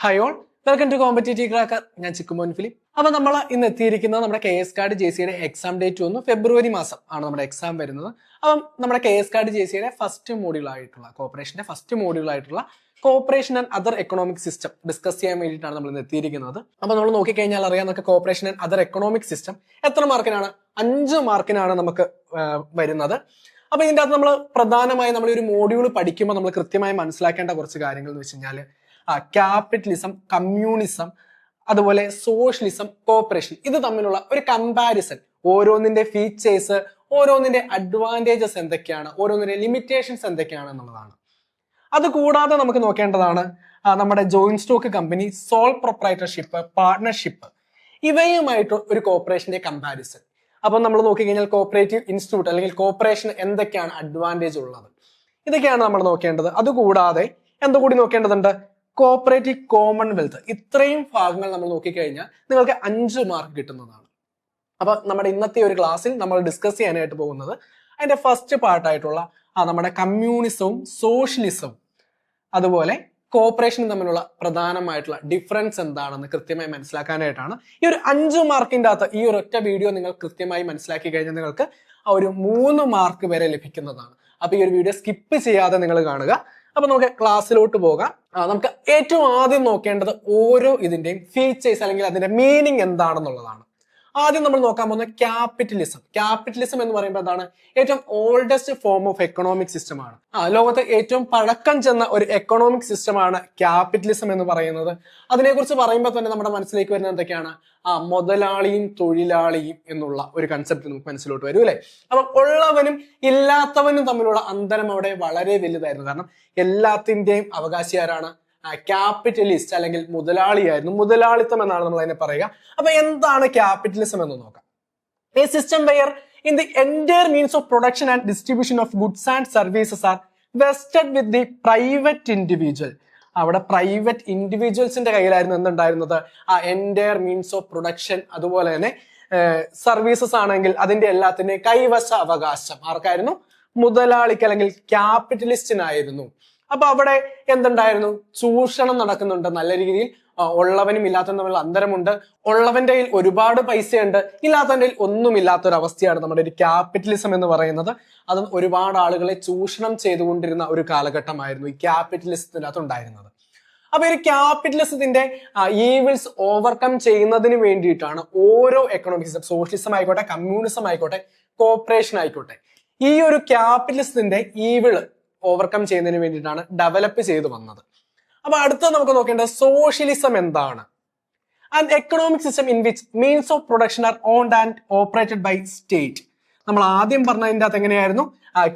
High all, welcome to competitive cracker. ഞാൻ Chikkumon Philip. അപ്പൊ നമ്മൾ ഇന്ന് എത്തിയിരിക്കുന്നത് നമ്മുടെ KS കാർഡ് JCയുടെ എക്സാം ഡേറ്റ് വന്നു ഫെബ്രുവരി മാസം ആണ് നമ്മുടെ എക്സാം വരുന്നത്. അപ്പം നമ്മുടെ KS കാർഡ് JCയുടെ ഫസ്റ്റ് മോഡ്യൂളായിട്ടുള്ള കോർപ്പറേഷന്റെ ഫസ്റ്റ് മോഡ്യൂളായിട്ടുള്ള cooperation and other economic system discuss ചെയ്യാൻ വേണ്ടിയിട്ടാണ് നമ്മൾ ഇന്ന് എത്തിയിരിക്കുന്നത്. അപ്പൊ നമ്മൾ നോക്കിക്കഴിഞ്ഞാൽ അറിയാം, നമുക്ക് corporation and other economic system എത്ര മാർക്കിനാണ്? 5 മാർക്കിനാണ് നമുക്ക് വരുന്നത്. അപ്പൊ ഇതിന്റെ അകത്ത് നമ്മൾ പ്രധാനമായും നമ്മൾ ഒരു മോഡ്യൂൾ പഠിക്കുമ്പോൾ നമ്മൾ കൃത്യമായി മനസ്സിലാക്കേണ്ട കുറച്ച് കാര്യങ്ങൾ എന്ന് വെച്ച് കഴിഞ്ഞാൽ ക്യാപിറ്റലിസം, കമ്മ്യൂണിസം, അതുപോലെ സോഷ്യലിസം, കോർപ്പറേഷൻ, ഇത് തമ്മിലുള്ള ഒരു കമ്പാരിസൺ, ഓരോന്നിന്റെ ഫീച്ചേഴ്സ്, ഓരോന്നിന്റെ അഡ്വാൻറ്റേജസ് എന്തൊക്കെയാണ്, ഓരോന്നിന്റെ ലിമിറ്റേഷൻസ് എന്തൊക്കെയാണ് എന്നുള്ളതാണ്. അതുകൂടാതെ നമുക്ക് നോക്കേണ്ടതാണ് നമ്മുടെ joint stock company, sole proprietorship, partnership, ഇവയുമായിട്ട് ഒരു കോർപ്പറേഷന്റെ കമ്പാരിസൺ. അപ്പൊ നമ്മൾ നോക്കിക്കഴിഞ്ഞാൽ കോർപ്പറേറ്റീവ് ഇൻസ്റ്റിറ്റ്യൂട്ട് അല്ലെങ്കിൽ കോർപ്പറേഷൻ എന്തൊക്കെയാണ് അഡ്വാൻറ്റേജ് ഉള്ളത്, ഇതൊക്കെയാണ് നമ്മൾ നോക്കേണ്ടത്. അതുകൂടാതെ എന്തുകൂടി നോക്കേണ്ടതുണ്ട്? Cooperative commonwealth. ഇത്രയും ഭാഗങ്ങൾ നമ്മൾ നോക്കിക്കഴിഞ്ഞാൽ നിങ്ങൾക്ക് 5 മാർക്ക് കിട്ടുന്നതാണ്. അപ്പൊ നമ്മുടെ ഇന്നത്തെ ഒരു ക്ലാസ്സിൽ നമ്മൾ ഡിസ്കസ് ചെയ്യാനായിട്ട് പോകുന്നത് അതിന്റെ ഫസ്റ്റ് പാർട്ടായിട്ടുള്ള നമ്മുടെ കമ്മ്യൂണിസവും സോഷ്യലിസവും അതുപോലെ കോർപ്പറേഷനും തമ്മിലുള്ള പ്രധാനമായിട്ടുള്ള ഡിഫറൻസ് എന്താണെന്ന് കൃത്യമായി മനസ്സിലാക്കാനായിട്ടാണ്. ഈ ഒരു 5 മാർക്കിന്റെ അകത്ത് ഈ ഒരൊറ്റ വീഡിയോ നിങ്ങൾ കൃത്യമായി മനസ്സിലാക്കി കഴിഞ്ഞാൽ നിങ്ങൾക്ക് ആ ഒരു 3 മാർക്ക് വരെ ലഭിക്കുന്നതാണ്. അപ്പൊ ഈ ഒരു വീഡിയോ സ്കിപ്പ് ചെയ്യാതെ നിങ്ങൾ കാണുക. അപ്പൊ നമുക്ക് ക്ലാസ്സിലോട്ട് പോകാം. നമുക്ക് ഏറ്റവും ആദ്യം നോക്കേണ്ടത് ഓരോ ഇതിന്റെയും ഫീച്ചേഴ്സ് അല്ലെങ്കിൽ അതിന്റെ മീനിങ് എന്താണെന്നുള്ളതാണ്. ആദ്യം നമ്മൾ നോക്കാൻ പോകുന്നത് ക്യാപിറ്റലിസം. ക്യാപിറ്റലിസം എന്ന് പറയുമ്പോൾ എന്താണ്? ഏറ്റവും oldest form of economic system ആണ്. ലോകത്തെ ഏറ്റവും പഴക്കം ചെന്ന ഒരു എക്കണോമിക് സിസ്റ്റമാണ് ക്യാപിറ്റലിസം എന്ന് പറയുന്നത്. അതിനെക്കുറിച്ച് പറയുമ്പോൾ തന്നെ നമ്മുടെ മനസ്സിലേക്ക് വരുന്നത് എന്തൊക്കെയാണ്? മുതലാളിയും തൊഴിലാളിയും എന്നുള്ള ഒരു കൺസെപ്റ്റ് നമുക്ക് മനസ്സിലോട്ട് വരും, അല്ലെ? അപ്പം ഉള്ളവനും ഇല്ലാത്തവനും തമ്മിലുള്ള അന്തരം അവിടെ വളരെ വലുതായിരുന്നു. കാരണം എല്ലാത്തിന്റെയും അവകാശി ആരാണ്? ക്യാപിറ്റലിസ്റ്റ് അല്ലെങ്കിൽ മുതലാളിയായിരുന്നു. മുതലാളിത്തം എന്നാണ് നമ്മൾ അതിനെ പറയുക. അപ്പൊ എന്താണ് ക്യാപിറ്റലിസം എന്ന് നോക്കാം. A system wherein the entire means of production and distribution of goods and services are vested with the private individual. അവിടെ പ്രൈവറ്റ് ഇൻഡിവിജ്വൽസിന്റെ കയ്യിലായിരുന്നു എന്തുണ്ടായിരുന്നത്? എൻറ്റയർ മീൻസ് ഓഫ് പ്രൊഡക്ഷൻ, അതുപോലെ തന്നെ സർവീസസ് ആണെങ്കിൽ അതിന്റെ എല്ലാത്തിന്റെയും കൈവശ അവകാശം ആർക്കായിരുന്നു? മുതലാളിക്ക് അല്ലെങ്കിൽ ക്യാപിറ്റലിസ്റ്റിനായിരുന്നു. അപ്പൊ അവിടെ എന്തുണ്ടായിരുന്നു? ചൂഷണം നടക്കുന്നുണ്ട് നല്ല രീതിയിൽ. ഉള്ളവനും ഇല്ലാത്തവനും തമ്മിലുള്ള അന്തരമുണ്ട്. ഉള്ളവന്റെ കയ്യിൽ ഒരുപാട് പൈസയുണ്ട്, ഇല്ലാത്തവന്റെ കയ്യിൽ ഒന്നുമില്ലാത്തൊരവസ്ഥയാണ് നമ്മുടെ ഒരു ക്യാപിറ്റലിസം എന്ന് പറയുന്നത്. അത് ഒരുപാട് ആളുകളെ ചൂഷണം ചെയ്തുകൊണ്ടിരുന്ന ഒരു കാലഘട്ടമായിരുന്നു ഈ ക്യാപിറ്റലിസത്തിനകത്ത് ഉണ്ടായിരുന്നത്. അപ്പൊ ഈ ക്യാപിറ്റലിസത്തിന്റെ ഈവിൾസ് ഓവർകം ചെയ്യുന്നതിന് വേണ്ടിയിട്ടാണ് ഓരോ എക്കണോമിക് സിസ്റ്റം, സോഷ്യലിസം ആയിക്കോട്ടെ, കമ്മ്യൂണിസം ആയിക്കോട്ടെ, കോർപ്പറേഷൻ ആയിക്കോട്ടെ, ഈ ഒരു ക്യാപിറ്റലിസത്തിന്റെ ഈവിള് ഓവർകം ചെയ്യുന്നതിന് വേണ്ടിയിട്ടാണ് ഡെവലപ്പ് ചെയ്തു വന്നത്. അപ്പൊ അടുത്ത നമുക്ക് നോക്കേണ്ടത് സോഷ്യലിസം എന്താണ്? And economic system in which means of production are owned and operated by state. നമ്മൾ ആദ്യം പറഞ്ഞതിന്റെ അകത്ത് എങ്ങനെയായിരുന്നു?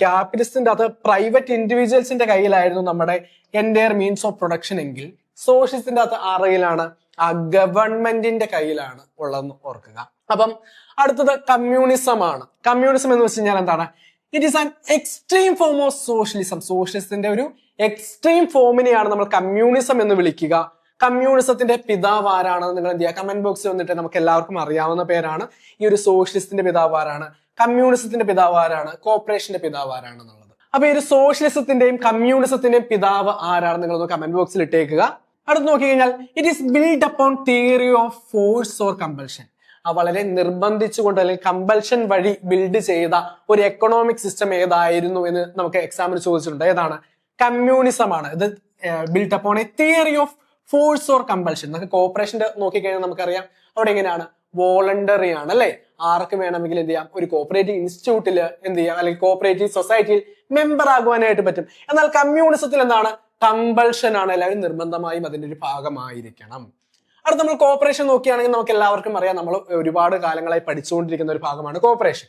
ക്യാപിറ്റലിസ്റ്റിന്റെ അകത്ത് പ്രൈവറ്റ് ഇൻഡിവിജ്വൽസിന്റെ കയ്യിലായിരുന്നു നമ്മുടെ എൻറ്റയർ മീൻസ് ഓഫ് പ്രൊഡക്ഷൻ എങ്കിൽ സോഷ്യലിസ്റ്റിന്റെ അകത്ത് ആരുടെയിലാണ്? ഗവൺമെന്റിന്റെ കയ്യിലാണ് ഉള്ളതെന്ന് ഓർക്കുക. അപ്പം അടുത്തത് കമ്മ്യൂണിസം ആണ്. കമ്മ്യൂണിസം എന്ന് വെച്ച് കഴിഞ്ഞാൽ എന്താണ്? It is an extreme form of socialism. സോഷ്യലിസത്തിന്റെ ഒരു എക്സ്ട്രീം ഫോമിനെയാണ് നമ്മൾ കമ്മ്യൂണിസം എന്ന് വിളിക്കുക. കമ്മ്യൂണിസത്തിന്റെ പിതാവ് ആരാണെന്ന് നിങ്ങൾ എന്ത് ചെയ്യുക? കമന്റ് ബോക്സിൽ വന്നിട്ട് നമുക്ക് എല്ലാവർക്കും അറിയാവുന്ന പേരാണ്. ഈ ഒരു സോഷ്യലിസത്തിന്റെ പിതാവ് ആരാണ്? കമ്മ്യൂണിസത്തിന്റെ പിതാവ് ആരാണ്? കോർപ്പറേഷന്റെ പിതാവ് ആരാണെന്നുള്ളത്. അപ്പൊ ഈ ഒരു സോഷ്യലിസത്തിന്റെയും കമ്മ്യൂണിസത്തിന്റെയും പിതാവ് ആരാണെന്ന് നിങ്ങൾ കമന്റ് ബോക്സിൽ ഇട്ടേക്കുക. അടുത്ത് നോക്കിക്കഴിഞ്ഞാൽ it is build upon theory of force or compulsion. വളരെ നിർബന്ധിച്ചുകൊണ്ട് അല്ലെങ്കിൽ കമ്പൽഷൻ വഴി ബിൽഡ് ചെയ്ത ഒരു എക്കണോമിക് സിസ്റ്റം ഏതായിരുന്നു എന്ന് നമുക്ക് എക്സാമിന് ചോദിച്ചിട്ടുണ്ട്. ഏതാണ്? കമ്മ്യൂണിസം ആണ്. ഇത് build upon A theory of force or compulsion. നമുക്ക് കോർപ്പറേഷന്റെ നോക്കിക്കഴിഞ്ഞാൽ നമുക്കറിയാം അവിടെ എങ്ങനെയാണ്? വോളണ്ടറി ആണ്, അല്ലെ? ആർക്ക് വേണമെങ്കിലും എന്ത് ചെയ്യാം? ഒരു കോപ്പറേറ്റീവ് ഇൻസ്റ്റിറ്റ്യൂട്ടിൽ എന്ത് ചെയ്യാം, അല്ലെങ്കിൽ കോപ്പറേറ്റീവ് സൊസൈറ്റിയിൽ മെമ്പർ ആകുവാനായിട്ട് പറ്റും. എന്നാൽ കമ്മ്യൂണിസത്തിൽ എന്താണ്? കമ്പൽഷൻ ആണ്. എല്ലാവരും നിർബന്ധമായും അതിന്റെ ഒരു ഭാഗമായിരിക്കണം. അടുത്ത നമ്മൾ കോർപ്പറേഷൻ നോക്കുകയാണെങ്കിൽ നമുക്ക് എല്ലാവർക്കും അറിയാം, നമ്മൾ ഒരുപാട് കാലങ്ങളായി പഠിച്ചുകൊണ്ടിരിക്കുന്ന ഒരു ഭാഗമാണ് കോർപ്പറേഷൻ.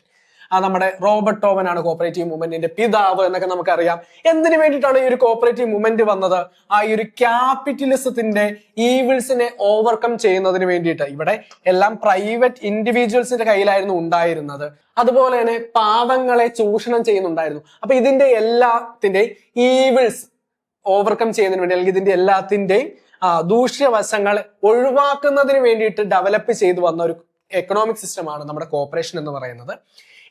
നമ്മുടെ റോബർട്ട് ഓവൻ ആണ് കോപ്പറേറ്റീവ് മൂവ്മെന്റിന്റെ പിതാവ് എന്നൊക്കെ നമുക്കറിയാം. എന്തിനു വേണ്ടിയിട്ടാണ് ഈ ഒരു കോപ്പറേറ്റീവ് മൂവ്മെന്റ് വന്നത്? ഈ ഒരു ക്യാപിറ്റലിസത്തിന്റെ ഈവിൾസിനെ ഓവർകം ചെയ്യുന്നതിന് വേണ്ടിയിട്ട്. ഇവിടെ എല്ലാം പ്രൈവറ്റ് ഇൻഡിവിജ്വൽസിന്റെ കയ്യിലായിരുന്നു ഉണ്ടായിരുന്നത്. അതുപോലെ തന്നെ പാവങ്ങളെ ചൂഷണം ചെയ്യുന്നുണ്ടായിരുന്നു. അപ്പൊ ഇതിന്റെ എല്ലാത്തിന്റെയും ഈവിൾസ് ഓവർകം ചെയ്യുന്നതിന് വേണ്ടി, അല്ലെങ്കിൽ ഇതിന്റെ എല്ലാത്തിന്റെയും ദൂഷ്യവശങ്ങൾ ഒഴിവാക്കുന്നതിന് വേണ്ടിയിട്ട് ഡെവലപ്പ് ചെയ്തു വന്ന ഒരു എക്കണോമിക് സിസ്റ്റമാണ് നമ്മുടെ കോർപ്പറേഷൻ എന്ന് പറയുന്നത്.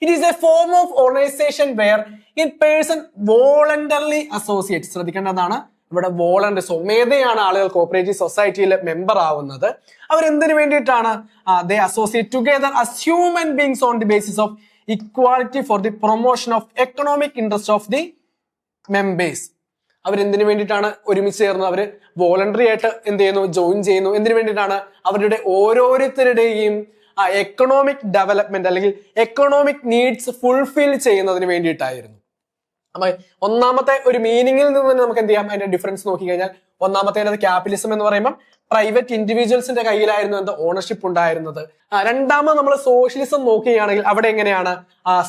It is a form of organization where in person voluntarily associates. ശ്രദ്ധിക്കേണ്ടതാണ്, ഇവിടെ വോളണ്ടറി സ്വമേധയാണ് ആളുകൾ കോപ്പറേറ്റീവ് സൊസൈറ്റിയിൽ മെമ്പർ ആവുന്നത്. അവരെന്തിനു വേണ്ടിയിട്ടാണ്? They associate together as human beings on the basis of equality for the promotion of economic interest of the members. അവരെന്തിനു വേണ്ടിയിട്ടാണ് ഒരുമിച്ച് ചേർന്ന് അവര് വോളണ്ടറി ആയിട്ട് എന്ത് ചെയ്യുന്നു, ജോയിൻ ചെയ്യുന്നു? എന്തിനു വേണ്ടിയിട്ടാണ്? അവരുടെ ഓരോരുത്തരുടെയും എക്കണോമിക് ഡെവലപ്മെന്റ് അല്ലെങ്കിൽ എക്കണോമിക് നീഡ്സ് ഫുൾഫിൽ ചെയ്യുന്നതിന് വേണ്ടിയിട്ടായിരുന്നു. അപ്പൊ ഒന്നാമത്തെ ഒരു മീനിങ്ങിൽ നിന്ന് തന്നെ നമുക്ക് എന്ത് ചെയ്യാം, അതിന്റെ ഡിഫറൻസ് നോക്കി കഴിഞ്ഞാൽ ഒന്നാമത്തെ ക്യാപിറ്റലിസം എന്ന് പറയുമ്പോൾ പ്രൈവറ്റ് ഇൻഡിവിജ്വൽസിന്റെ കയ്യിലായിരുന്നു എന്ത് ഓണർഷിപ്പ് ഉണ്ടായിരുന്നത്. രണ്ടാമത് നമ്മൾ സോഷ്യലിസം നോക്കുകയാണെങ്കിൽ അവിടെ എങ്ങനെയാണ്,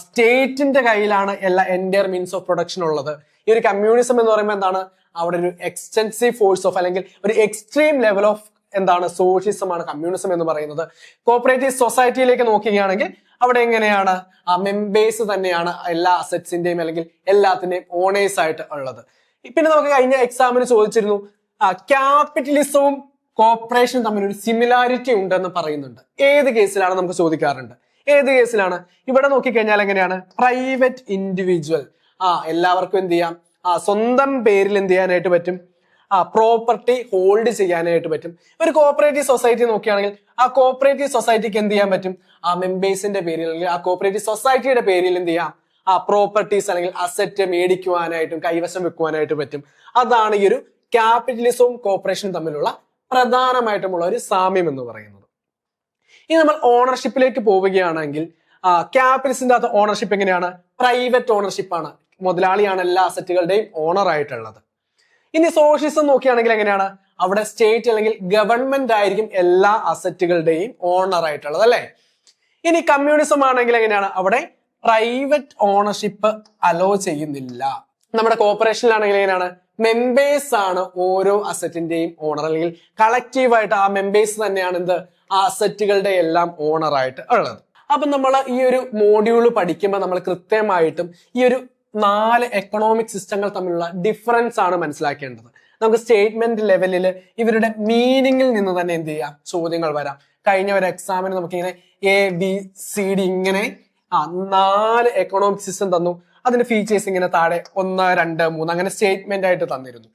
സ്റ്റേറ്റിന്റെ കയ്യിലാണ് എല്ലാ എൻറ്റയർ മീൻസ് ഓഫ് പ്രൊഡക്ഷൻ ഉള്ളത്. ഈ ഒരു കമ്മ്യൂണിസം എന്ന് പറയുമ്പോൾ എന്താണ്, അവിടെ ഒരു എക്സ്റ്റെൻസീവ് ഫോഴ്സ് ഓഫ് അല്ലെങ്കിൽ ഒരു എക്സ്ട്രീം ലെവൽ ഓഫ് എന്താണ് സോഷ്യലിസം ആണ് കമ്മ്യൂണിസം എന്ന് പറയുന്നത്. കോപ്പറേറ്റീവ് സൊസൈറ്റിയിലേക്ക് നോക്കുകയാണെങ്കിൽ അവിടെ എങ്ങനെയാണ്, മെമ്പേഴ്സ് തന്നെയാണ് എല്ലാ അസറ്റ്സിന്റെയും അല്ലെങ്കിൽ എല്ലാത്തിന്റെയും ഓണേഴ്സ് ആയിട്ട് ഉള്ളത്. പിന്നെ നമുക്ക് കഴിഞ്ഞ എക്സാമിന് ചോദിച്ചിരുന്നു, ക്യാപിറ്റലിസവും കോർപ്പറേഷനും തമ്മിൽ ഒരു സിമിലാരിറ്റി ഉണ്ടെന്ന് പറയുന്നുണ്ട്. ഏത് കേസിലാണ് നമുക്ക് ചോദിക്കാറുണ്ട്. ഏത് കേസിലാണ്? ഇവിടെ നോക്കിക്കഴിഞ്ഞാൽ എങ്ങനെയാണ്, പ്രൈവറ്റ് ഇൻഡിവിജ്വൽ എല്ലാവർക്കും എന്ത് ചെയ്യാം, സ്വന്തം പേരിൽ എന്ത് ചെയ്യാനായിട്ട് പറ്റും, പ്രോപ്പർട്ടി ഹോൾഡ് ചെയ്യാനായിട്ട് പറ്റും. ഒരു കോപ്പറേറ്റീവ് സൊസൈറ്റി നോക്കുകയാണെങ്കിൽ ആ കോപ്പറേറ്റീവ് സൊസൈറ്റിക്ക് എന്ത് ചെയ്യാൻ പറ്റും, ആ മെമ്പേഴ്സിന്റെ പേരിൽ അല്ലെങ്കിൽ ആ കോപ്പറേറ്റീവ് സൊസൈറ്റിയുടെ പേരിൽ എന്ത് ചെയ്യാം, പ്രോപ്പർട്ടീസ് അല്ലെങ്കിൽ അസറ്റ് മേടിക്കുവാനായിട്ടും കൈവശം വെക്കുവാനായിട്ട് പറ്റും. അതാണ് ഈ ഒരു ക്യാപിറ്റലിസവും കോർപ്പറേഷനും തമ്മിലുള്ള പ്രധാനമായിട്ടുമുള്ള ഒരു സാമ്യം എന്ന് പറയുന്നത്. ഇനി നമ്മൾ ഓണർഷിപ്പിലേക്ക് പോവുകയാണെങ്കിൽ ക്യാപിറ്റലിസത്തിന്റെ അകത്ത് ഓണർഷിപ്പ് എങ്ങനെയാണ്, പ്രൈവറ്റ് ഓണർഷിപ്പ് ആണ്. മുതലാളിയാണ് എല്ലാ അസറ്റുകളുടെയും ഓണർ ആയിട്ടുള്ളത്. ഇനി സോഷ്യലിസം നോക്കുകയാണെങ്കിൽ എങ്ങനെയാണ്, അവിടെ സ്റ്റേറ്റ് അല്ലെങ്കിൽ ഗവൺമെന്റ് ആയിരിക്കും എല്ലാ അസറ്റുകളുടെയും ഓണർ ആയിട്ടുള്ളത് അല്ലെ. ഇനി കമ്മ്യൂണിസം ആണെങ്കിൽ എങ്ങനെയാണ്, അവിടെ പ്രൈവറ്റ് ഓണർഷിപ്പ് അലോ ചെയ്യുന്നില്ല. നമ്മുടെ കോർപ്പറേഷനിലാണെങ്കിൽ എങ്ങനെയാണ്, മെമ്പേഴ്സ് ആണ് ഓരോ അസറ്റിന്റെയും ഓണർ അല്ലെങ്കിൽ കളക്റ്റീവായിട്ട് ആ മെമ്പേഴ്സ് തന്നെയാണ് എന്ത് ആ അസറ്റുകളുടെ എല്ലാം ഓണർ ആയിട്ട് ഉള്ളത്. അപ്പൊ നമ്മൾ ഈ ഒരു മോഡ്യൂൾ പഠിക്കുമ്പോൾ നമ്മൾ കൃത്യമായിട്ടും ഈ ഒരു 4 എക്കണോമിക് സിസ്റ്റങ്ങൾ തമ്മിലുള്ള ഡിഫറൻസ് ആണ് മനസ്സിലാക്കേണ്ടത്. നമുക്ക് സ്റ്റേറ്റ്മെന്റ് ലെവലിൽ ഇവരുടെ മീനിങ്ങിൽ നിന്ന് തന്നെ എന്ത് ചെയ്യാം, ചോദ്യങ്ങൾ വരാം. കഴിഞ്ഞ ഒരു എക്സാമിന് നമുക്കിങ്ങനെ ABCD ഇങ്ങനെ 4 എക്കണോമിക് സിസ്റ്റം തന്നു. അതിന്റെ ഫീച്ചേഴ്സ് ഇങ്ങനെ താഴെ 1, 2, 3 അങ്ങനെ സ്റ്റേറ്റ്മെന്റ് ആയിട്ട് തന്നിരുന്നു.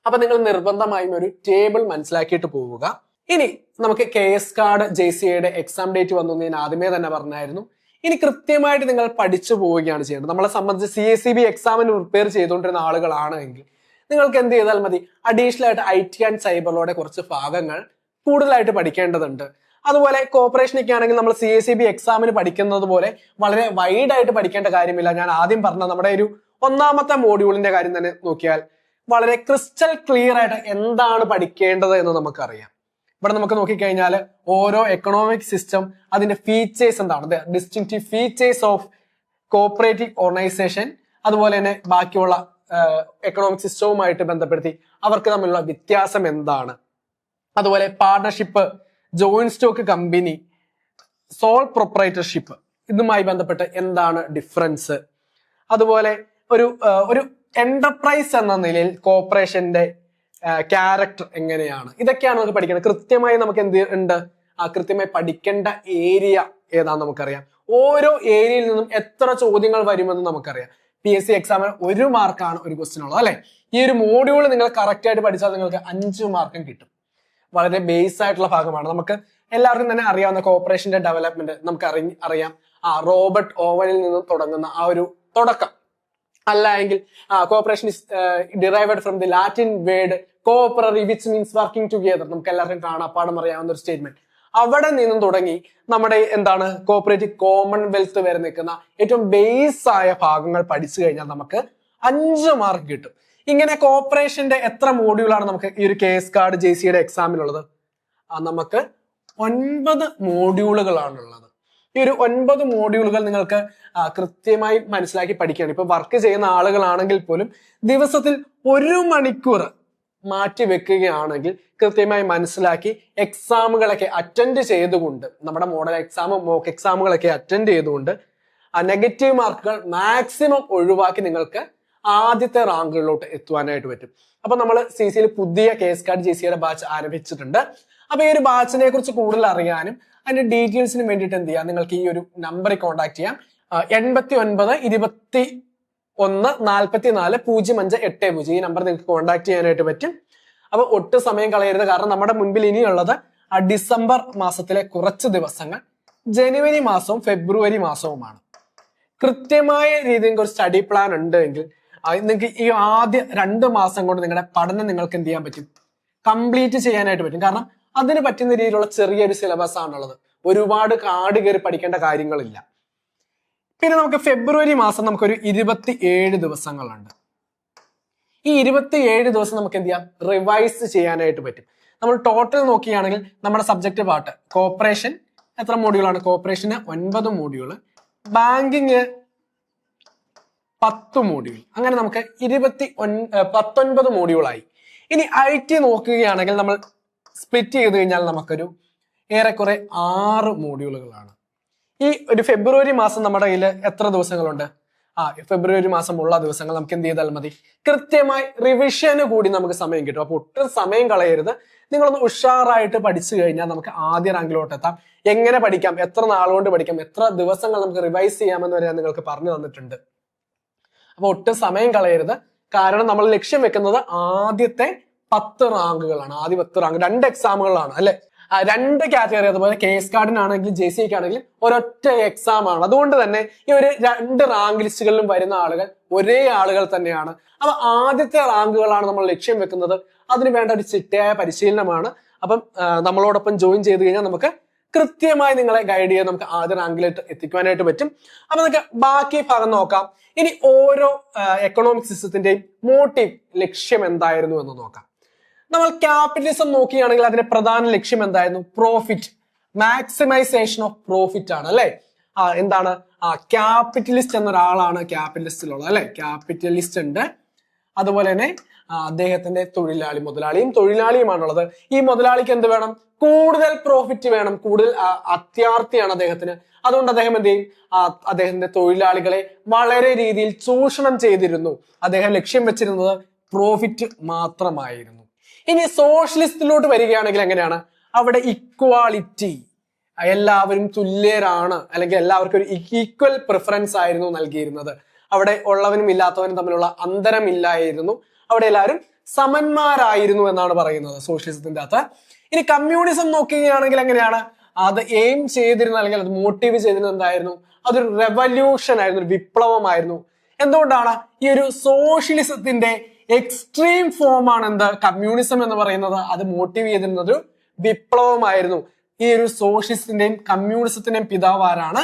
അപ്പൊ നിങ്ങൾ നിർബന്ധമായും ഒരു ടേബിൾ മനസ്സിലാക്കിയിട്ട് പോവുക. ഇനി നമുക്ക് KS കാർഡ് JCAയുടെ എക്സാം ഡേറ്റ് വന്നു ഞാൻ ആദ്യമേ തന്നെ പറഞ്ഞായിരുന്നു. ഇനി കൃത്യമായിട്ട് നിങ്ങൾ പഠിച്ചു പോവുകയാണ് ചെയ്യേണ്ടത്. നമ്മളെ സംബന്ധിച്ച് CSEB എക്സാമിന് പ്രിപ്പയർ ചെയ്തുകൊണ്ടിരുന്ന ആളുകളാണ് എങ്കിൽ നിങ്ങൾക്ക് എന്ത് ചെയ്താൽ മതി, അഡീഷണൽ ആയിട്ട് IT ആൻഡ് സൈബറിലൂടെ കുറച്ച് ഭാഗങ്ങൾ കൂടുതലായിട്ട് പഠിക്കേണ്ടതുണ്ട്. അതുപോലെ കോർപ്പറേഷനൊക്കെ ആണെങ്കിൽ നമ്മൾ CSEB എക്സാമിന് പഠിക്കുന്നത് പോലെ വളരെ വൈഡ് ആയിട്ട് പഠിക്കേണ്ട കാര്യമില്ല. ഞാൻ ആദ്യം പറഞ്ഞ നമ്മുടെ ഒരു ഒന്നാമത്തെ മോഡ്യൂളിന്റെ കാര്യം തന്നെ നോക്കിയാൽ വളരെ ക്രിസ്റ്റൽ ക്ലിയർ ആയിട്ട് എന്താണ് പഠിക്കേണ്ടത് എന്ന് നമുക്കറിയാം. ഇവിടെ നമുക്ക് നോക്കിക്കഴിഞ്ഞാൽ ഓരോ എക്കണോമിക് സിസ്റ്റം അതിന്റെ ഫീച്ചേഴ്സ് എന്താണ്, distinctive features of cooperative organisation, അതുപോലെ തന്നെ ബാക്കിയുള്ള എക്കണോമിക് സിസ്റ്റവുമായിട്ട് ബന്ധപ്പെടുത്തി അവർക്ക് തമ്മിലുള്ള വ്യത്യാസം എന്താണ്, അതുപോലെ partnership, joint stock company, soul proprietorship ഇതുമായി ബന്ധപ്പെട്ട് എന്താണ് ഡിഫറൻസ്, അതുപോലെ ഒരു എന്റർപ്രൈസ് എന്ന നിലയിൽ കോർപ്പറേഷന്റെ ക്യാരക്ടർ എങ്ങനെയാണ്, ഇതൊക്കെയാണ് നമുക്ക് പഠിക്കുന്നത്. കൃത്യമായി നമുക്ക് എന്ത് ഉണ്ട്, കൃത്യമായി പഠിക്കേണ്ട ഏരിയ ഏതാന്ന് നമുക്കറിയാം. ഓരോ ഏരിയയിൽ നിന്നും എത്ര ചോദ്യങ്ങൾ വരുമെന്ന് നമുക്കറിയാം. PSC എക്സാമിന് 1 മാർക്കാണ് ഒരു ക്വസ്റ്റ്യൻ ഉള്ളത് അല്ലെ. ഈ ഒരു മോഡ്യൂൾ നിങ്ങൾ കറക്റ്റ് ആയിട്ട് പഠിച്ചാൽ നിങ്ങൾക്ക് 5 മാർക്കും കിട്ടും. വളരെ ബേസ് ആയിട്ടുള്ള ഭാഗമാണ്. നമുക്ക് എല്ലാവർക്കും തന്നെ അറിയാവുന്ന കോർപ്പറേഷന്റെ ഡെവലപ്മെന്റ് നമുക്ക് അറിയാം. റോബർട്ട് ഓവനിൽ നിന്ന് തുടങ്ങുന്ന ആ ഒരു തുടക്കം, അല്ല എങ്കിൽ cooperation is derived from the Latin word cooperari which means working together. നമുക്ക് എല്ലാവർക്കും കാണാപ്പാടം അറിയാവുന്ന ഒരു സ്റ്റേറ്റ്മെന്റ്. അവിടെ നിന്നും തുടങ്ങി നമ്മുടെ എന്താണ് കോപ്പറേറ്റീവ് കോമൺവെൽത്ത് വരെ നിൽക്കുന്ന ഏറ്റവും ബേസ് ആയ ഭാഗങ്ങൾ പഠിച്ചു കഴിഞ്ഞാൽ നമുക്ക് 5 മാർക്ക് കിട്ടും. ഇങ്ങനെ കോർപ്പറേഷന്റെ എത്ര മോഡ്യൂളാണ് നമുക്ക് ഈ ഒരു KS കാർഡ് JCയുടെ എക്സാമിനുള്ളത്? നമുക്ക് 9 മോഡ്യൂളുകളാണുള്ളത്. ഈ ഒരു 9 മോഡ്യൂളുകൾ നിങ്ങൾക്ക് കൃത്യമായി മനസ്സിലാക്കി പഠിക്കുകയാണ്. ഇപ്പൊ വർക്ക് ചെയ്യുന്ന ആളുകളാണെങ്കിൽ പോലും ദിവസത്തിൽ 1 മണിക്കൂർ മാറ്റി വെക്കുകയാണെങ്കിൽ കൃത്യമായി മനസ്സിലാക്കി എക്സാമുകളൊക്കെ അറ്റൻഡ് ചെയ്തുകൊണ്ട്, നമ്മുടെ മോഡൽ എക്സാമും മോക്ക് എക്സാമുകളൊക്കെ അറ്റൻഡ് ചെയ്തുകൊണ്ട് നെഗറ്റീവ് മാർക്കുകൾ മാക്സിമം ഒഴിവാക്കി നിങ്ങൾക്ക് ആദ്യത്തെ റാങ്കുകളിലോട്ട് എത്തുവാനായിട്ട് പറ്റും. അപ്പൊ നമ്മൾ CCയിൽ പുതിയ KS കാർഡ് JCയുടെ ബാച്ച് ആരംഭിച്ചിട്ടുണ്ട്. അപ്പൊ ഈ ഒരു ബാച്ചിനെ കുറിച്ച് കൂടുതൽ അറിയാനും അതിന്റെ ഡീറ്റെയിൽസിന് വേണ്ടിയിട്ട് എന്ത് ചെയ്യാം, നിങ്ങൾക്ക് ഈ ഒരു നമ്പറിൽ കോൺടാക്ട് ചെയ്യാം. 89 23 1440580. ഈ നമ്പർ നിങ്ങൾക്ക് കോൺടാക്ട് ചെയ്യാനായിട്ട് പറ്റും. അപ്പൊ ഒട്ടും സമയം കളയരുത്, കാരണം നമ്മുടെ മുൻപിൽ ഇനിയുള്ളത് ഡിസംബർ മാസത്തിലെ കുറച്ച് ദിവസങ്ങൾ, ജനുവരി മാസവും ഫെബ്രുവരി മാസവുമാണ്. കൃത്യമായ രീതിയിൽ ഒരു സ്റ്റഡി പ്ലാൻ ഉണ്ടെങ്കിൽ നിങ്ങൾക്ക് ഈ ആദ്യ 2 മാസം കൊണ്ട് നിങ്ങളുടെ പഠനം നിങ്ങൾക്ക് എന്ത് ചെയ്യാൻ പറ്റും, കംപ്ലീറ്റ് ചെയ്യാനായിട്ട് പറ്റും. കാരണം അതിന് പറ്റുന്ന രീതിയിലുള്ള ചെറിയൊരു സിലബസ് ആണുള്ളത്. ഒരുപാട് കാട് കയറി പഠിക്കേണ്ട കാര്യങ്ങളില്ല. പിന്നെ നമുക്ക് ഫെബ്രുവരി മാസം നമുക്കൊരു 27 ദിവസങ്ങളുണ്ട്. ഈ 27 ദിവസം നമുക്ക് എന്ത് ചെയ്യാം, റിവൈസ് ചെയ്യാനായിട്ട് പറ്റും. നമ്മൾ ടോട്ടൽ നോക്കുകയാണെങ്കിൽ നമ്മുടെ സബ്ജക്ട് പാർട്ട് കോർപ്പറേഷൻ എത്ര മോഡ്യൂളാണ്? കോർപ്പറേഷന് 9 മോഡ്യൂള്, ബാങ്കിങ് 10 മോഡ്യൂൾ. അങ്ങനെ നമുക്ക് 19 മോഡ്യൂളായി. ഇനി IT നോക്കുകയാണെങ്കിൽ നമ്മൾ സ്പ്ലിറ്റ് ചെയ്ത് കഴിഞ്ഞാൽ നമുക്കൊരു ഏറെക്കുറെ 6 മോഡ്യൂളുകളാണ്. ഈ ഒരു ഫെബ്രുവരി മാസം നമ്മുടെ കയ്യിൽ എത്ര ദിവസങ്ങളുണ്ട്? ഫെബ്രുവരി മാസം ഉള്ള ദിവസങ്ങൾ നമുക്ക് എന്ത് ചെയ്താൽ മതി, കൃത്യമായി റിവിഷന് കൂടി നമുക്ക് സമയം കിട്ടും. അപ്പൊ ഒട്ടും സമയം കളയരുത്. നിങ്ങളൊന്ന് ഉഷാറായിട്ട് പഠിച്ചു കഴിഞ്ഞാൽ നമുക്ക് ആദ്യ റാങ്കിലോട്ട് എത്താം. എങ്ങനെ പഠിക്കാം, എത്ര നാളുകൊണ്ട് പഠിക്കാം, എത്ര ദിവസങ്ങൾ നമുക്ക് റിവൈസ് ചെയ്യാമെന്ന് വരെ ഞാൻ നിങ്ങൾക്ക് പറഞ്ഞു തന്നിട്ടുണ്ട്. അപ്പൊ ഒട്ടും സമയം കളയരുത്. കാരണം നമ്മൾ ലക്ഷ്യം വെക്കുന്നത് ആദ്യത്തെ 10 റാങ്കുകളാണ്. ആദ്യ 10 റാങ്ക് 2 എക്സാമുകളാണ് അല്ലെ, 2 കാറ്റഗറി. അതുപോലെ KS കാർഡിനാണെങ്കിലും JCI ആണെങ്കിലും ഒരൊറ്റ എക്സാം ആണ്. അതുകൊണ്ട് തന്നെ ഈ ഒരു 2 റാങ്ക് ലിസ്റ്റുകളിലും വരുന്ന ആളുകൾ ഒരേ ആളുകൾ തന്നെയാണ്. അപ്പൊ ആദ്യത്തെ റാങ്കുകളാണ് നമ്മൾ ലക്ഷ്യം വെക്കുന്നത്. അതിന് വേണ്ട ഒരു ചിട്ടയായ പരിശീലനമാണ്. അപ്പം നമ്മളോടൊപ്പം ജോയിൻ ചെയ്ത് കഴിഞ്ഞാൽ നമുക്ക് കൃത്യമായി നിങ്ങളെ ഗൈഡ് ചെയ്യാൻ നമുക്ക് ആദ്യ റാങ്കിലേക്ക് എത്തിക്കുവാനായിട്ട് പറ്റും. അപ്പൊ നമുക്ക് ബാക്കി ഭാഗം നോക്കാം. ഇനി ഓരോ എക്കണോമിക് സിസ്റ്റത്തിന്റെയും മോട്ടീവ്, ലക്ഷ്യം എന്തായിരുന്നു എന്ന് നോക്കാം. നമ്മൾ ക്യാപിറ്റലിസം നോക്കുകയാണെങ്കിൽ അതിന്റെ പ്രധാന ലക്ഷ്യം എന്തായിരുന്നു? പ്രോഫിറ്റ്, മാക്സിമൈസേഷൻ ഓഫ് പ്രോഫിറ്റ് ആണ് അല്ലെ. എന്താണ് ക്യാപിറ്റലിസ്റ്റ് എന്നൊരാളാണ് ക്യാപിറ്റലിസ്റ്റിലുള്ളത് അല്ലെ. ക്യാപിറ്റലിസ്റ്റ് ഉണ്ട്, അതുപോലെ തന്നെ അദ്ദേഹത്തിന്റെ മുതലാളിയും തൊഴിലാളിയുമാണുള്ളത്. ഈ മുതലാളിക്ക് എന്ത് വേണം? കൂടുതൽ പ്രോഫിറ്റ് വേണം, കൂടുതൽ അത്യാർത്ഥിയാണ് അദ്ദേഹത്തിന്. അതുകൊണ്ട് അദ്ദേഹം എന്ത് ചെയ്യും? അദ്ദേഹത്തിന്റെ തൊഴിലാളികളെ വളരെ രീതിയിൽ ചൂഷണം ചെയ്തിരുന്നു. അദ്ദേഹം ലക്ഷ്യം വെച്ചിരുന്നത് പ്രോഫിറ്റ് മാത്രമായിരുന്നു. ഇനി സോഷ്യലിസ്റ്റിലോട്ട് വരികയാണെങ്കിൽ എങ്ങനെയാണ്? അവിടെ ഇക്വാളിറ്റി, എല്ലാവരും തുല്യരാണ്, അല്ലെങ്കിൽ എല്ലാവർക്കും ഒരു ഈക്വൽ പ്രിഫറൻസ് ആയിരുന്നു നൽകിയിരുന്നത്. അവിടെ ഉള്ളവനും ഇല്ലാത്തവനും തമ്മിലുള്ള അന്തരമില്ലായിരുന്നു. അവിടെ എല്ലാവരും സമന്മാരായിരുന്നു എന്നാണ് പറയുന്നത് സോഷ്യലിസത്തിന്റെ അകത്ത്. ഇനി കമ്മ്യൂണിസം നോക്കുകയാണെങ്കിൽ എങ്ങനെയാണ്? അത് എയിം ചെയ്തിരുന്ന, അല്ലെങ്കിൽ അത് മോട്ടീവ് ചെയ്തിരുന്നത് എന്തായിരുന്നു? അതൊരു റെവല്യൂഷൻ ആയിരുന്നു, ഒരു വിപ്ലവമായിരുന്നു. എന്തുകൊണ്ടാണ്? ഈ ഒരു സോഷ്യലിസത്തിന്റെ എക്സ്ട്രീം ഫോം ആണ് എന്ത്, കമ്മ്യൂണിസം എന്ന് പറയുന്നത്. അത് മോട്ടീവ് ചെയ്തിരുന്നത് ഒരു വിപ്ലവമായിരുന്നു. ഈ ഒരു സോഷ്യലിസത്തിന്റെയും കമ്മ്യൂണിസത്തിന്റെയും പിതാവ് ആരാണ്?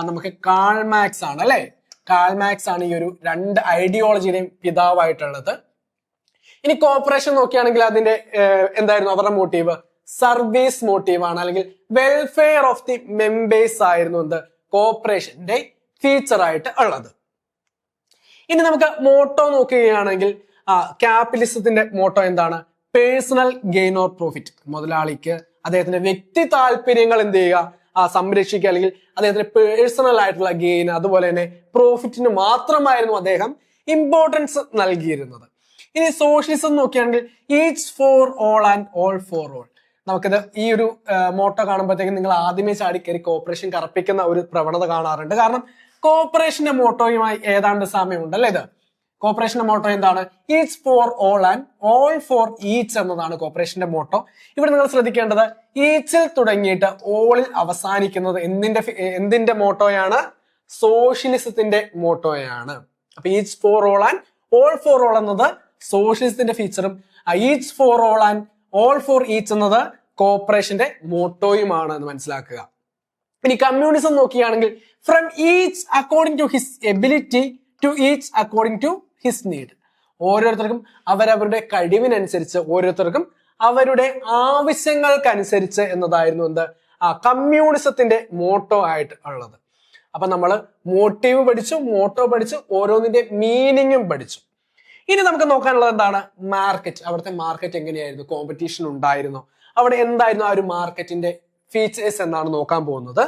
നമുക്ക് കാൾ മാർക്സ് ആണ് അല്ലെ. കാൾ മാർക്സ് ആണ് ഈ ഒരു 2 ഐഡിയോളജിയുടെയും പിതാവായിട്ടുള്ളത്. ഇനി കോർപ്പറേഷൻ നോക്കുകയാണെങ്കിൽ അതിന്റെ എന്തായിരുന്നു അവരുടെ മോട്ടീവ്? സർവീസ് മോട്ടീവ് ആണ്, അല്ലെങ്കിൽ വെൽഫെയർ ഓഫ് ദി മെമ്പേഴ്സ് ആയിരുന്നു എന്ത്, കോർപ്പറേഷന്റെ ഫീച്ചർ ആയിട്ട് ഉള്ളത്. ഇനി നമുക്ക് മോട്ടോ നോക്കുകയാണെങ്കിൽ ക്യാപിറ്റലിസത്തിന്റെ മോട്ടോ എന്താണ്? Personal gain or profit. മുതലാളിക്ക് അദ്ദേഹത്തിന്റെ വ്യക്തി താല്പര്യങ്ങൾ എന്ത് ചെയ്യുക, സംരക്ഷിക്കുക, അല്ലെങ്കിൽ അദ്ദേഹത്തിന്റെ പേഴ്സണൽ ആയിട്ടുള്ള ഗെയിൻ, അതുപോലെ തന്നെ പ്രോഫിറ്റിന് മാത്രമായിരുന്നു അദ്ദേഹം ഇമ്പോർട്ടൻസ് നൽകിയിരുന്നത്. ഇനി സോഷ്യലിസം നോക്കുകയാണെങ്കിൽ each for all and all for all. നമുക്കിത് ഈ ഒരു മോട്ടോ കാണുമ്പോഴത്തേക്കും നിങ്ങൾ ആദ്യമേ ചാടിക്കയറി കോർപ്പറേഷൻ കറപ്പിക്കുന്ന ഒരു പ്രവണത കാണാറുണ്ട്. കാരണം കോർപ്പറേഷന്റെ മോട്ടോയുമായി ഏതാണ്ട് സാമ്യമുണ്ട് അല്ലേ. ഇത് കോർപ്പറേഷന്റെ മോട്ടോ എന്താണ്? Each for all and all for each എന്നതാണ് കോർപ്പറേഷന്റെ മോട്ടോ. ഇവിടെ നിങ്ങൾ ശ്രദ്ധിക്കേണ്ടത് ഈച്ചിൽ തുടങ്ങിയിട്ട് ഓളിൽ അവസാനിക്കുന്നത് എന്തിന്റെ മോട്ടോയാണ്? സോഷ്യലിസത്തിന്റെ മോട്ടോയാണ്. അപ്പൊ each for all and all for all എന്നത് സോഷ്യലിസത്തിന്റെ ഫീച്ചറും each for all and all for each എന്നത് കോർപ്പറേഷന്റെ മോട്ടോയുമാണ് എന്ന് മനസ്സിലാക്കുക. ഇനി കമ്മ്യൂണിസം നോക്കുകയാണെങ്കിൽ from each according to his ability to each according to his need. ഓരോരുത്തർക്കും അവരവരുടെ കഴിവിനനുസരിച്ച്, ഓരോരുത്തർക്കും അവരുടെ ആവശ്യങ്ങൾക്കനുസരിച്ച് എന്നതായിരുന്നു എന്ത്, കമ്മ്യൂണിസത്തിന്റെ മോട്ടോ ആയിട്ട് ഉള്ളത്. അപ്പൊ നമ്മൾ മോട്ടീവ് പഠിച്ചു, മോട്ടോ പഠിച്ചു, ഓരോന്നിന്റെ മീനിങ്ങും പഠിച്ചു. ഇനി നമുക്ക് നോക്കാനുള്ളത് എന്താണ്? മാർക്കറ്റ്. അവിടുത്തെ മാർക്കറ്റ് എങ്ങനെയായിരുന്നു? കോമ്പറ്റീഷൻ ഉണ്ടായിരുന്നു? അവിടെ എന്തായിരുന്നു ആ ഒരു മാർക്കറ്റിന്റെ ഫീച്ചേഴ്സ് എന്നാണ് നോക്കാൻ പോകുന്നത്.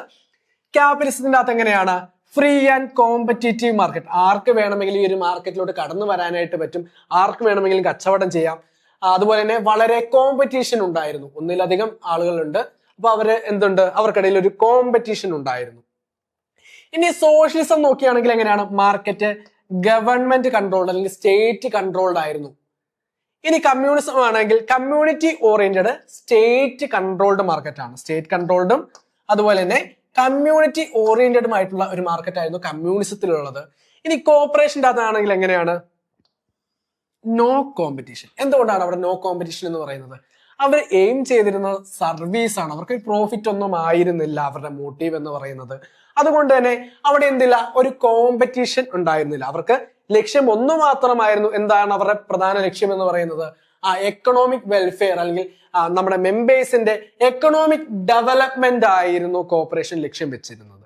ക്യാപിറ്റലിസത്തിന്റെ അകത്ത് എങ്ങനെയാണ്? Free and competitive market. ആർക്ക് വേണമെങ്കിലും ഈ ഒരു മാർക്കറ്റിലോട്ട് കടന്നു വരാനായിട്ട് പറ്റും, ആർക്ക് വേണമെങ്കിലും കച്ചവടം ചെയ്യാം. അതുപോലെ തന്നെ വളരെ കോമ്പറ്റീഷൻ ഉണ്ടായിരുന്നു, ഒന്നിലധികം ആളുകളുണ്ട്. അപ്പൊ അവര് എന്തുണ്ട്, അവർക്കിടയിൽ ഒരു കോമ്പറ്റീഷൻ ഉണ്ടായിരുന്നു. ഇനി സോഷ്യലിസം നോക്കുകയാണെങ്കിൽ എങ്ങനെയാണ്? മാർക്കറ്റ് ഗവൺമെന്റ് കൺട്രോൾഡ് അല്ലെങ്കിൽ സ്റ്റേറ്റ് കൺട്രോൾഡ് ആയിരുന്നു. ഇനി കമ്മ്യൂണിസം ആണെങ്കിൽ community oriented state controlled market ആണ്. സ്റ്റേറ്റ് കൺട്രോൾഡും അതുപോലെ തന്നെ കമ്മ്യൂണിറ്റി ഓറിയന്റഡും ആയിട്ടുള്ള ഒരു മാർക്കറ്റ് ആയിരുന്നു കമ്മ്യൂണിസത്തിലുള്ളത്. ഇനി കോർപ്പറേഷൻ്റെ അകത്താണെങ്കിൽ എങ്ങനെയാണ്? No competition. എന്തുകൊണ്ടാണ് അവിടെ നോ കോമ്പറ്റീഷൻ എന്ന് പറയുന്നത്? അവർ എയിം ചെയ്തിരുന്നത് സർവീസ് ആണ്. അവർക്ക് പ്രോഫിറ്റ് ഒന്നും ആയിരുന്നില്ല അവരുടെ മോട്ടീവ് എന്ന് പറയുന്നത്. അതുകൊണ്ട് തന്നെ അവിടെ എന്തില്ല, ഒരു കോമ്പറ്റീഷൻ ഉണ്ടായിരുന്നില്ല. അവർക്ക് ലക്ഷ്യം ഒന്നു മാത്രമായിരുന്നു. എന്താണ് അവരുടെ പ്രധാന ലക്ഷ്യം എന്ന് പറയുന്നത്? എക്കണോമിക് വെൽഫെയർ അല്ലെങ്കിൽ നമ്മുടെ മെമ്പേഴ്സിന്റെ എക്കണോമിക് ഡെവലപ്മെന്റ് ആയിരുന്നു കോർപ്പറേഷൻ ലക്ഷ്യം വെച്ചിരുന്നത്.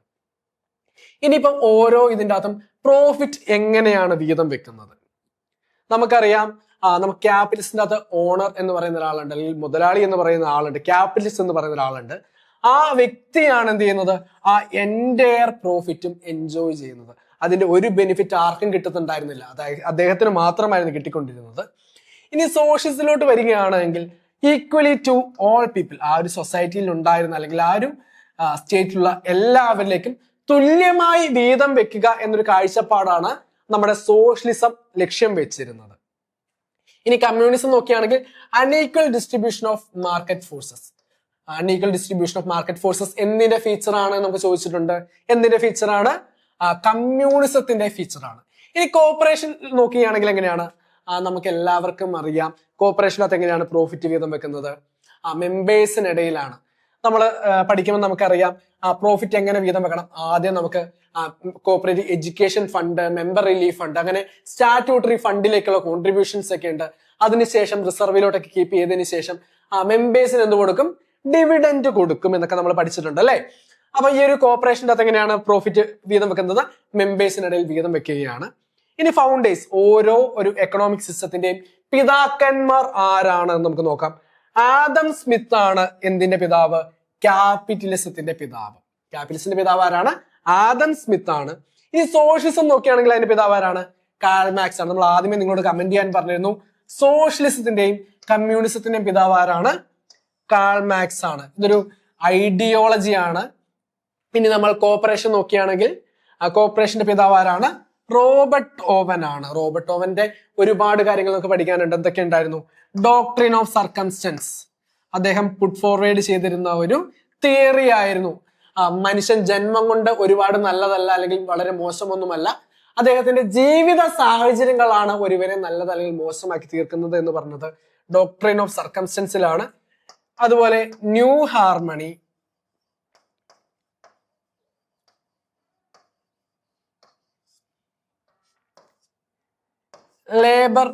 ഇനിയിപ്പം ഓരോ ഇതിൻ്റെ അകത്തും പ്രോഫിറ്റ് എങ്ങനെയാണ് വീതം വെക്കുന്നത്? നമുക്കറിയാം, നമുക്ക് ക്യാപിറ്റലിസ്റ്റിന്റെ അകത്ത് ഓണർ എന്ന് പറയുന്ന ഒരാളുണ്ട്, അല്ലെങ്കിൽ മുതലാളി എന്ന് പറയുന്ന ആളുണ്ട്, ക്യാപിറ്റലിസ്റ്റ് എന്ന് പറയുന്ന ഒരാളുണ്ട്. ആ വ്യക്തിയാണ് എന്ത് ചെയ്യുന്നത്? ആ എൻറ്റയർ പ്രോഫിറ്റും എൻജോയ് ചെയ്യുന്നത്. അതിന്റെ ഒരു ബെനിഫിറ്റ് ആർക്കും കിട്ടുന്നുണ്ടായിരുന്നില്ല, അതായത് അദ്ദേഹത്തിന് മാത്രമായിരുന്നു കിട്ടിക്കൊണ്ടിരുന്നത്. ഇനി സോഷ്യലിസ്റ്റിലോട്ട് വരികയാണെങ്കിൽ ഈക്വലി ടു ഓൾ പീപ്പിൾ, ആ ഒരു സൊസൈറ്റിയിൽ ഉണ്ടായിരുന്ന അല്ലെങ്കിൽ ആ ഒരു സ്റ്റേറ്റിലുള്ള എല്ലാവരിലേക്കും തുല്യമായി വീതം വെക്കുക എന്നൊരു കാഴ്ചപ്പാടാണ് നമ്മുടെ സോഷ്യലിസം ലക്ഷ്യം വെച്ചിരുന്നത്. ഇനി കമ്മ്യൂണിസം നോക്കുകയാണെങ്കിൽ unequal distribution of market forces. Unequal distribution of market forces എന്തിന്റെ ഫീച്ചർ ആണ് നമുക്ക് ചോദിച്ചിട്ടുണ്ട്. എന്തിന്റെ ഫീച്ചർ ആണ്? കമ്മ്യൂണിസത്തിന്റെ ഫീച്ചർ ആണ്. ഇനി കോർപ്പറേഷൻ നോക്കുകയാണെങ്കിൽ എങ്ങനെയാണ്? നമുക്ക് എല്ലാവർക്കും അറിയാം കോർപ്പറേഷനകത്ത് എങ്ങനെയാണ് പ്രോഫിറ്റ് വീതം വെക്കുന്നത്? മെമ്പേഴ്സിനിടയിലാണ്. നമ്മൾ പഠിക്കുമ്പോൾ നമുക്കറിയാം പ്രോഫിറ്റ് എങ്ങനെ വീതം വെക്കണം. ആദ്യം നമുക്ക് cooperative education fund, member relief fund, അങ്ങനെ സ്റ്റാറ്റ്യൂട്ടറി ഫണ്ടിലേക്കുള്ള കോൺട്രിബ്യൂഷൻസ് ഒക്കെ ഉണ്ട്. അതിനുശേഷം റിസർവിലോട്ടൊക്കെ കീപ്പ് ചെയ്തതിനു ശേഷം മെമ്പേഴ്സിന് എന്ത് കൊടുക്കും? ഡിവിഡൻഡ് കൊടുക്കും എന്നൊക്കെ നമ്മൾ പഠിച്ചിട്ടുണ്ട് അല്ലെ. അപ്പൊ ഈ ഒരു കോർപ്പറേഷൻ്റെ അകത്ത് എങ്ങനെയാണ് പ്രോഫിറ്റ് വീതം വെക്കുന്നത്? മെമ്പേഴ്സിനിടയിൽ വീതം വെക്കുകയാണ്. ഇനി ഫൗണ്ടേഴ്സ്, ഓരോ ഒരു എക്കണോമിക് സിസ്റ്റത്തിന്റെയും പിതാക്കന്മാർ ആരാണെന്ന് നമുക്ക് നോക്കാം. ആദം സ്മിത്ത് ആണ് എന്തിന്റെ പിതാവ്? ക്യാപിറ്റലിസത്തിന്റെ പിതാവ്. ക്യാപിറ്റലിസത്തിന്റെ പിതാവ് ആരാണ്? ആദം സ്മിത്ത് ആണ്. ഇനി സോഷ്യലിസം നോക്കുകയാണെങ്കിൽ അതിന്റെ പിതാവ് ആരാണ്? കാൾ മാർക്സ് ആണ്. നമ്മൾ ആദ്യമേ നിങ്ങളോട് കമന്റ് ചെയ്യാൻ പറഞ്ഞിരുന്നു, സോഷ്യലിസത്തിന്റെയും കമ്മ്യൂണിസത്തിന്റെയും പിതാവ് ആരാണ്? കാൾ മാർക്സ് ആണ്. ഇതൊരു ഐഡിയോളജിയാണ്. ഇനി നമ്മൾ കോർപ്പറേഷൻ നോക്കുകയാണെങ്കിൽ കോർപ്പറേഷന്റെ പിതാവ് ആരാണ്? റോബർട്ട് ഓവൻ ആണ്. റോബർട്ട് ഓവന്റെ ഒരുപാട് കാര്യങ്ങൾ നമുക്ക് പഠിക്കാനുണ്ട്. എന്തൊക്കെ ഉണ്ടായിരുന്നു? ഡോക്ട്രിൻ ഓഫ് സർക്കംസ്റ്റൻസ് അദ്ദേഹം പുട്ട് ഫോർവേഡ് ചെയ്തിരുന്ന ഒരു തിയറി ആയിരുന്നു. മനുഷ്യൻ ജന്മം കൊണ്ട് ഒരുപാട് നല്ലതല്ല അല്ലെങ്കിൽ വളരെ മോശമൊന്നുമല്ല, അദ്ദേഹത്തിന്റെ ജീവിത സാഹചര്യങ്ങളാണ് ഒരുവരെ നല്ലത് അല്ലെങ്കിൽ മോശമാക്കി തീർക്കുന്നത് എന്ന് പറഞ്ഞത് ഡോക്ട്രിൻ ഓഫ് സർക്കംസ്റ്റൻസിലാണ്. അതുപോലെ ന്യൂ ഹാർമണി, ലേബർ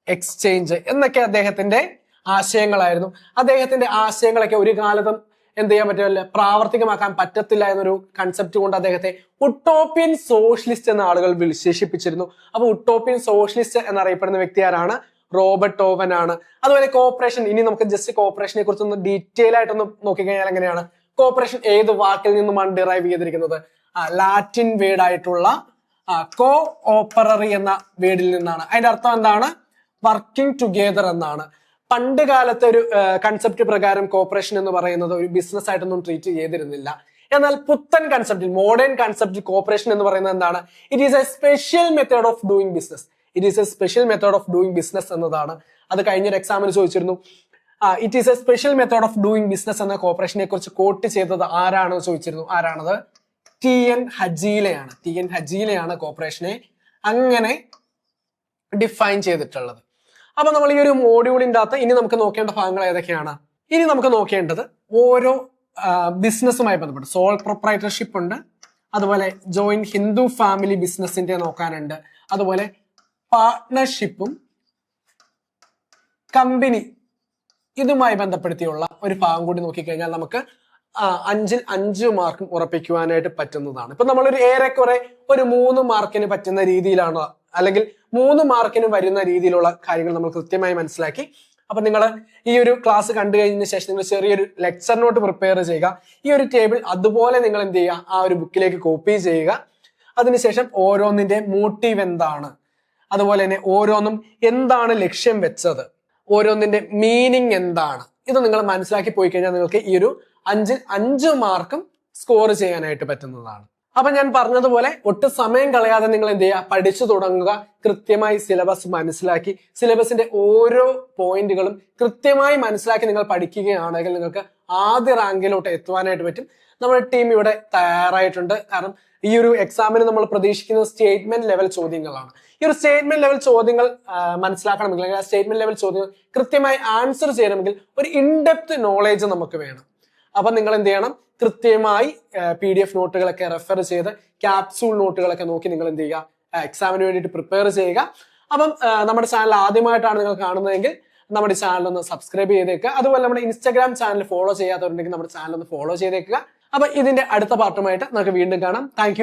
എക്സ്ചേഞ്ച് എന്നൊക്കെ അദ്ദേഹത്തിന്റെ ആശയങ്ങളായിരുന്നു. അദ്ദേഹത്തിന്റെ ആശയങ്ങളൊക്കെ ഒരു കാലത്തും എന്ത് ചെയ്യാൻ പറ്റില്ല, പ്രാവർത്തികമാക്കാൻ പറ്റത്തില്ല എന്നൊരു കൺസെപ്റ്റ് കൊണ്ട് അദ്ദേഹത്തെ ഉട്ടോപ്യൻ സോഷ്യലിസ്റ്റ് എന്ന ആളുകൾ വിശേഷിപ്പിച്ചിരുന്നു. അപ്പൊ ഉട്ടോപ്യൻ സോഷ്യലിസ്റ്റ് എന്നറിയപ്പെടുന്ന വ്യക്തി ആരാണ്? റോബർട്ട് ഓവൻ ആണ്. അതുപോലെ കോർപ്പറേഷൻ, ഇനി നമുക്ക് ജസ്റ്റ് കോർപ്പറേഷനെ കുറിച്ചൊന്ന് ഡീറ്റെയിൽ ആയിട്ടൊന്ന് നോക്കിക്കഴിഞ്ഞാൽ എങ്ങനെയാണ്? കോർപ്പറേഷൻ ഏത് വാക്കിൽ നിന്നുമാണ് ഡിറൈവ് ചെയ്തിരിക്കുന്നത്? ലാറ്റിൻ വേർഡ് ആയിട്ടുള്ള കോ ഓപ്പററി എന്ന വേർഡിൽ നിന്നാണ്. അതിന്റെ അർത്ഥം എന്താണ്? വർക്കിംഗ് ടുഗെദർ എന്നാണ്. പണ്ട് കാലത്തെ ഒരു കൺസെപ്റ്റ് പ്രകാരം കോർപ്പറേഷൻ എന്ന് പറയുന്നത് ഒരു ബിസിനസ് ആയിട്ടൊന്നും ട്രീറ്റ് ചെയ്തിരുന്നില്ല. എന്നാൽ പുത്തൻ കൺസെപ്റ്റിൽ, മോഡേൺ കൺസെപ്റ്റിൽ കോർപ്പറേഷൻ എന്ന് പറയുന്നത് എന്താണ്? It is A special method of doing business. It is A special method of doing business എന്നതാണ്. അത് കഴിഞ്ഞൊരു എക്സാമിന് ചോദിച്ചിരുന്നു. It is A special method of doing business എന്ന കോർപ്പറേഷനെ കുറിച്ച് കോട്ട് ചെയ്തത് ആരാണെന്ന് ചോദിച്ചിരുന്നു. ആരാണത്? ടി.എൻ. ഹജീലയാണ്. ടി.എൻ. ഹജീലയാണ് കോർപ്പറേഷനെ അങ്ങനെ ഡിഫൈൻ ചെയ്തിട്ടുള്ളത്. അപ്പൊ നമ്മൾ ഈ ഒരു മോഡ്യൂളിൻ്റെ അകത്ത് ഇനി നമുക്ക് നോക്കേണ്ട ഭാഗങ്ങൾ ഏതൊക്കെയാണ്? ഇനി നമുക്ക് നോക്കേണ്ടത് ഓരോ ബിസിനസ്സുമായി ബന്ധപ്പെട്ട് സോൾ പ്രൊപ്രൈറ്റർഷിപ്പ് ഉണ്ട്, അതുപോലെ ജോയിന്റ് ഹിന്ദു ഫാമിലി ബിസിനസിന്റെ നോക്കാനുണ്ട്, അതുപോലെ പാർട്ട്ണർഷിപ്പും കമ്പനി ഇതുമായി ബന്ധപ്പെടുത്തിയുള്ള ഒരു ഭാഗം കൂടി നോക്കിക്കഴിഞ്ഞാൽ നമുക്ക് 5-ൽ 5 മാർക്കും ഉറപ്പിക്കുവാനായിട്ട് പറ്റുന്നതാണ്. ഇപ്പൊ നമ്മളൊരു ഏറെക്കുറെ ഒരു 3 മാർക്കിന് പറ്റുന്ന രീതിയിലാണ്, അല്ലെങ്കിൽ 3 മാർക്കിന് വരുന്ന രീതിയിലുള്ള കാര്യങ്ങൾ നമ്മൾ കൃത്യമായി മനസ്സിലാക്കി. അപ്പൊ നിങ്ങൾ ഈ ഒരു ക്ലാസ് കണ്ടു കഴിഞ്ഞതിന് ശേഷം നിങ്ങൾ ചെറിയൊരു ലെക്ചർ നോട്ട് പ്രിപ്പയർ ചെയ്യുക. ഈ ഒരു ടേബിൾ അതുപോലെ നിങ്ങൾ എന്ത് ചെയ്യുക, ആ ഒരു ബുക്കിലേക്ക് കോപ്പി ചെയ്യുക. അതിനുശേഷം ഓരോന്നിന്റെ മോട്ടീവ് എന്താണ്, അതുപോലെ തന്നെ ഓരോന്നും എന്താണ് ലക്ഷ്യം വെച്ചത്, ഓരോന്നിന്റെ മീനിങ് എന്താണ്, ഇത് നിങ്ങൾ മനസ്സിലാക്കി പോയി കഴിഞ്ഞാൽ നിങ്ങൾക്ക് ഈ ഒരു 5-ൽ 5 മാർക്കും സ്കോർ ചെയ്യാനായിട്ട് പറ്റുന്നതാണ്. അപ്പൊ ഞാൻ പറഞ്ഞതുപോലെ ഒട്ടും സമയം കളയാതെ നിങ്ങൾ എന്ത് ചെയ്യുക, പഠിച്ചു തുടങ്ങുക. കൃത്യമായി സിലബസ് മനസ്സിലാക്കി സിലബസിന്റെ ഓരോ പോയിന്റുകളും കൃത്യമായി മനസ്സിലാക്കി നിങ്ങൾ പഠിക്കുകയാണെങ്കിൽ നിങ്ങൾക്ക് ആദ്യ റാങ്കിലോട്ട് എത്തുവാനായിട്ട് പറ്റും. നമ്മുടെ ടീം ഇവിടെ തയ്യാറായിട്ടുണ്ട്. കാരണം ഈ ഒരു എക്സാമിന് നമ്മൾ പ്രതീക്ഷിക്കുന്ന സ്റ്റേറ്റ്മെന്റ് ലെവൽ ചോദ്യങ്ങളാണ്. ഈ ഒരു സ്റ്റേറ്റ്മെന്റ് ലെവൽ ചോദ്യങ്ങൾ മനസ്സിലാക്കണമെങ്കിൽ അല്ലെങ്കിൽ ആ സ്റ്റേറ്റ്മെന്റ് ലെവൽ ചോദ്യങ്ങൾ കൃത്യമായി ആൻസർ ചെയ്യണമെങ്കിൽ ഒരു ഇൻഡെപ്ത് നോളേജ് നമുക്ക് വേണം. അപ്പൊ നിങ്ങൾ എന്ത് ചെയ്യണം, കൃത്യമായി PDF നോട്ടുകളൊക്കെ റെഫർ ചെയ്ത് ക്യാപ്സൂൾ നോട്ടുകളൊക്കെ നോക്കി നിങ്ങൾ എന്ത് ചെയ്യുക, എക്സാമിന് വേണ്ടിയിട്ട് പ്രിപ്പയർ ചെയ്യുക. അപ്പം നമ്മുടെ ചാനൽ ആദ്യമായിട്ടാണ് നിങ്ങൾ കാണുന്നതെങ്കിൽ നമ്മുടെ ചാനൽ ഒന്ന് സബ്സ്ക്രൈബ് ചെയ്തേക്കുക. അതുപോലെ നമ്മുടെ ഇൻസ്റ്റാഗ്രാം ചാനൽ ഫോളോ ചെയ്യാത്തവരുണ്ടെങ്കിൽ നമ്മുടെ ചാനൽ ഒന്ന് ഫോളോ ചെയ്തേക്കുക. അപ്പൊ ഇതിന്റെ അടുത്ത പാർട്ടുമായിട്ട് നമുക്ക് വീണ്ടും കാണാം. താങ്ക്